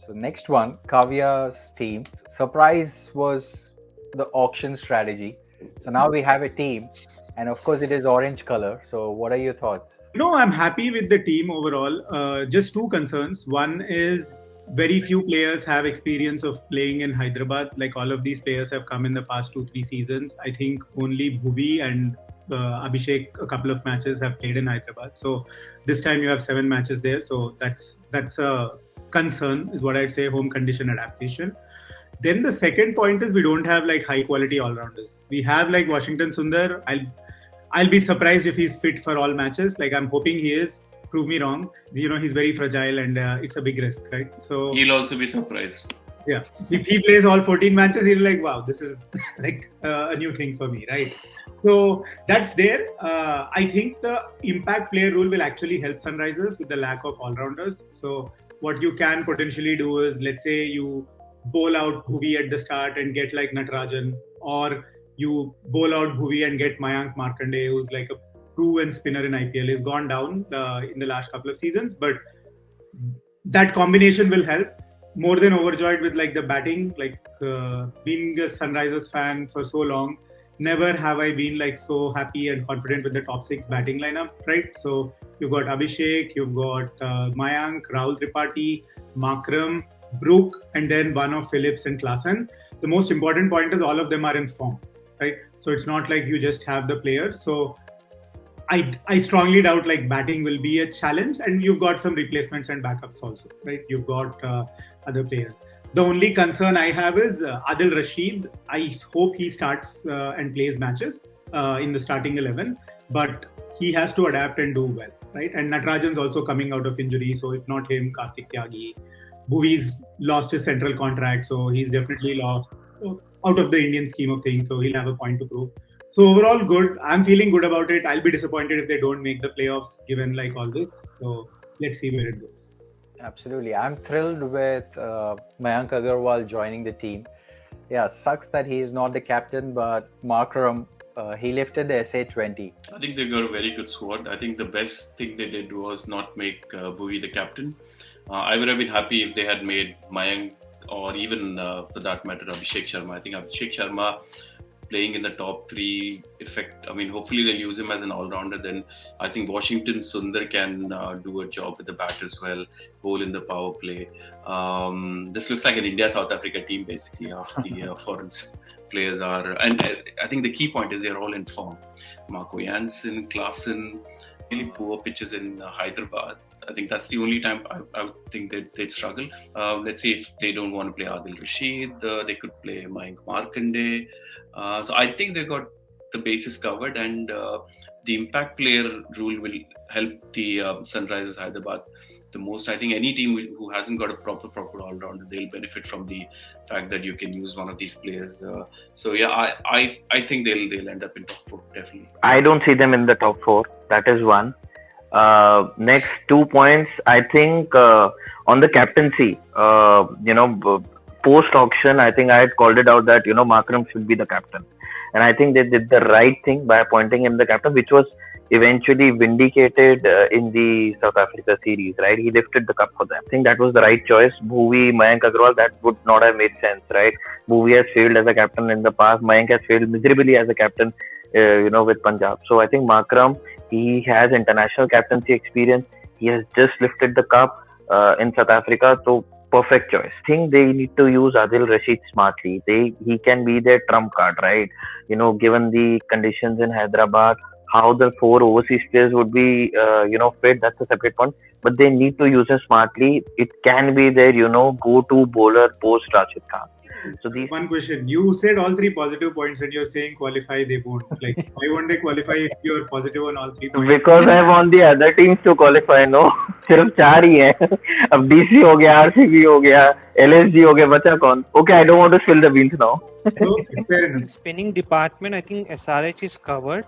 So next one, Kavya's team. Surprise was the auction strategy. So now we have a team, and of course it is orange color. So what are your thoughts? No, I'm happy with the team overall. Just two concerns. One is very few players have experience of playing in Hyderabad. Like all of these players have come in the past 2-3 seasons. I think only Bhuvi and Abhishek a couple of matches have played in Hyderabad. So this time you have 7 matches there. So that's a concern, is what I'd say. Home condition adaptation. Then the second point is we don't have like high quality all rounders. We have like Washington Sundar. I'll be surprised if he's fit for all matches. Like I'm hoping he is. Prove me wrong. He's very fragile and it's a big risk, right? So he'll also be surprised. Yeah, if he plays all 14 matches, he'll be like, wow, this is like a new thing for me, right? So that's there. I think the impact player rule will actually help Sunrisers with the lack of all-rounders. So what you can potentially do is, let's say you bowl out Bhuvi at the start and get like Natarajan, or you bowl out Bhuvi and get Mayank Markande, who's like a proven spinner in IPL. He's gone down in the last couple of seasons, but that combination will help. More than overjoyed with like the batting, like being a Sunrisers fan for so long, never have I been like so happy and confident with the top 6 batting lineup, right? So you've got Abhishek, you've got Mayank, Rahul Tripathi, Makram, Brook, and then one of Phillips and Klaasen. The most important point is all of them are in form, right? So it's not like you just have the players. So I strongly doubt like batting will be a challenge, and you've got some replacements and backups also, right? You've got other players. The only concern I have is Adil Rashid. I hope he starts and plays matches in the starting 11, but he has to adapt and do well, right? And Natarajan's also coming out of injury, so if not him, Karthik Tyagi. Bhuvi's lost his central contract, so he's definitely lost out of the Indian scheme of things, so he'll have a point to prove. So overall, good. I'm feeling good about it. I'll be disappointed if they don't make the playoffs, given like all this. So let's see where it goes. Absolutely. I'm thrilled with Mayank Agarwal joining the team. Yeah, sucks that he is not the captain, but Markram, he lifted the SA20. I think they got a very good squad. I think the best thing they did was not make Bhuvi the captain. I would have been happy if they had made Mayank, or even for that matter Abhishek Sharma. I think Abhishek Sharma playing in the top 3 hopefully they'll use him as an all-rounder. Then I think Washington Sundar can do a job with the bat as well, bowl in the power play. This looks like an India-South Africa team basically after the foreign players are, and I think the key point is they're all in form. Marco Jansen, Klaasen, really poor pitches in Hyderabad. I think that's the only time I think they'd struggle. Let's see if they don't want to play Adil Rashid, they could play Mayank Markande. So I think they got the bases covered, and the impact player rule will help the Sunrisers Hyderabad the most. I think any team who hasn't got a proper all-rounder, they'll benefit from the fact that you can use one of these players. So yeah, I think they'll end up in top 4 definitely. I don't see them in the top 4. That is one. Next 2 points, I think on the captaincy, post auction, I think I had called it out that Markram should be the captain, and I think they did the right thing by appointing him the captain, which was eventually vindicated in the South Africa series, right? He lifted the cup for them. I think that was the right choice. Bhuvi, Mayank Agarwal, that would not have made sense, right? Bhuvi has failed as a captain in the past. Mayank has failed miserably as a captain, with Punjab. So I think Markram, he has international captaincy experience. He has just lifted the cup in South Africa. So perfect choice. I think they need to use Adil Rashid smartly. He can be their trump card, right? Given the conditions in Hyderabad, how the 4 overseas players would be, fit, that's a separate point. But they need to use him smartly. It can be their, go-to bowler post Rashid Khan. So one question: you said all 3 positive points, and you're saying qualify they won't. Like, why won't they qualify if you're positive on all 3 points? Because I want the other teams to qualify. No, सिर्फ 4 ही हैं. अब DC हो गया, RCB हो गया, LSG हो गया, बचा कौन? Okay, I don't want to spill the beans now. In spinning department, I think SRH is covered.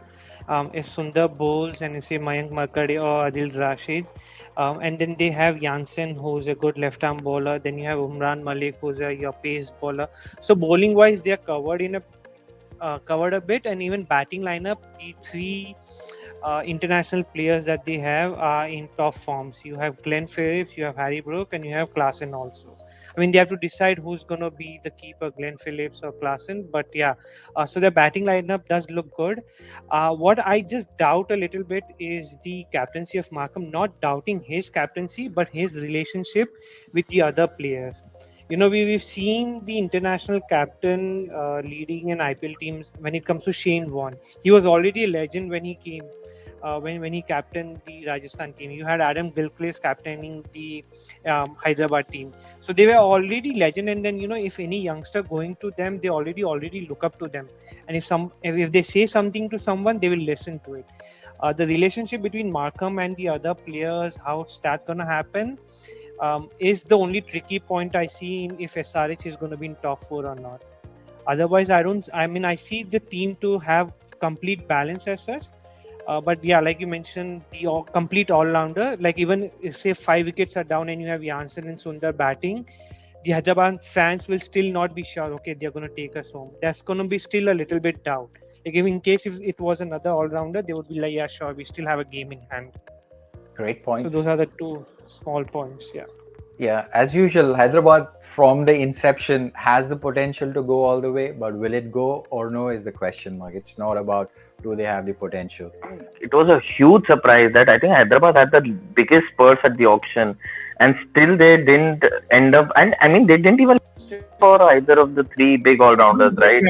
If Sundar bowls and you say Mayank Markande or Adil Rashid, and then they have Jansen, who's a good left-arm bowler. Then you have Umran, Malik, who's your pace bowler. So bowling-wise, they are covered a bit, and even batting lineup, the 3 international players that they have are in top forms. You have Glenn Phillips, you have Harry Brook, and you have Klaasen also. I mean, they have to decide who's going to be the keeper, Glenn Phillips or Klaasen. But yeah, so their batting lineup does look good. What I just doubt a little bit is the captaincy of Markham. Not doubting his captaincy, but his relationship with the other players. You know, we've seen the international captain leading in IPL teams when it comes to Shane Warne. He was already a legend when he came. When he captained the Rajasthan team, you had Adam Gilchrist captaining the Hyderabad team, so they were already legend. And then, you know, if any youngster going to them, they already look up to them, and if they say something to someone, they will listen to it. The relationship between Markham and the other players, how it's that gonna happen, is the only tricky point I see in if SRH is going to be in top four or not. Otherwise, I don't. I mean, I see the team to have complete balance as such. But yeah, like you mentioned, the complete all-rounder. Like even if say 5 wickets are down and you have Jansen and Sundar batting, the Hyderabad fans will still not be sure. Okay, they're going to take us home. That's going to be still a little bit doubt. Like in case if it was another all-rounder, they would be like, yeah, sure, we still have a game in hand. Great points. So those are the two small points. Yeah. Yeah, as usual, Hyderabad from the inception has the potential to go all the way, but will it go or no is the question mark. It's not about do they have the potential. It was a huge surprise that I think Hyderabad had the biggest purse at the auction, and still they didn't end up. And I mean, they didn't even for either of the three big all-rounders, right?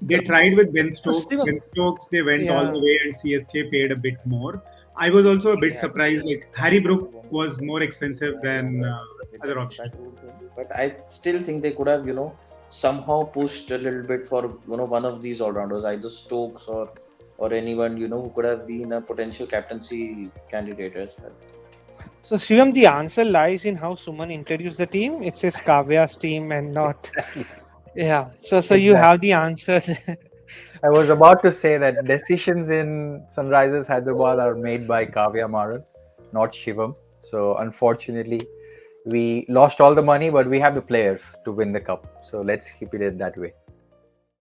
They tried with Ben Stokes. Ben Stokes, they went all the way, and CSK paid a bit more. I was also a bit surprised. Like Harry Brook was more expensive than other options. But I still think they could have, somehow pushed a little bit for, one of these all-rounders, either Stokes or anyone, who could have been a potential captaincy candidate as well. So Shivam, the answer lies in how Suman introduced the team. It says Kavya's team and not. Yeah. So exactly. You have the answer. I was about to say that decisions in Sunrisers Hyderabad are made by Kavya Maran, not Shivam. So unfortunately, we lost all the money, but we have the players to win the cup. So let's keep it that way.